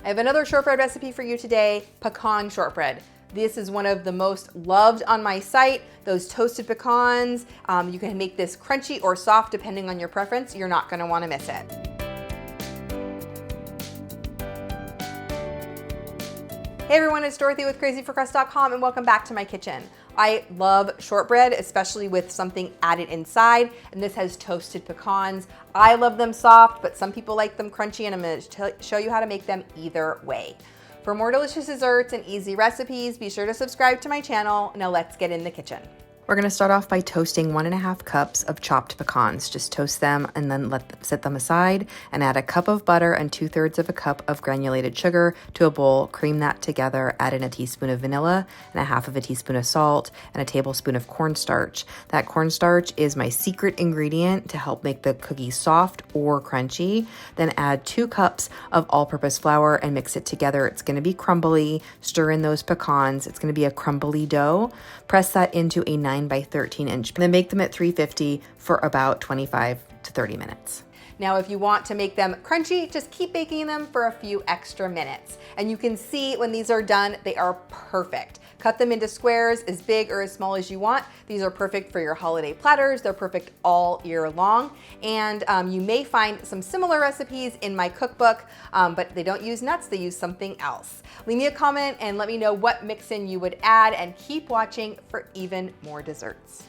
I have another shortbread recipe for you today, pecan shortbread. This is one of the most loved on my site, those toasted pecans. You can make this crunchy or soft depending on your preference. You're not gonna wanna miss it. Hey everyone, it's Dorothy with crazyforcrust.com and welcome back to my kitchen. I love shortbread, especially with something added inside, and this has toasted pecans. I love them soft, but some people like them crunchy, and I'm gonna show you how to make them either way. For more delicious desserts and easy recipes, be sure to subscribe to my channel. Now let's get in the kitchen. We're gonna start off by toasting 1.5 cups of chopped pecans. Just toast them and then set them aside, and add a cup of butter and 2/3 of a cup of granulated sugar to a bowl. Cream that together, add in a teaspoon of vanilla and a 1/2 teaspoon of salt and a tablespoon of cornstarch. That cornstarch is my secret ingredient to help make the cookies soft or crunchy. Then add 2 cups of all-purpose flour and mix it together. It's gonna be crumbly. Stir in those pecans. It's gonna be a crumbly dough. Press that into a 9 by 13 inch. Then bake them at 350 for about 25 to 30 minutes. Now, if you want to make them crunchy, just keep baking them for a few extra minutes. And you can see when these are done, they are perfect. Cut them into squares as big or as small as you want. These are perfect for your holiday platters. They're perfect all year long. And you may find some similar recipes in my cookbook, but they don't use nuts, they use something else. Leave me a comment and let me know what mix-in you would add, and keep watching for even more desserts.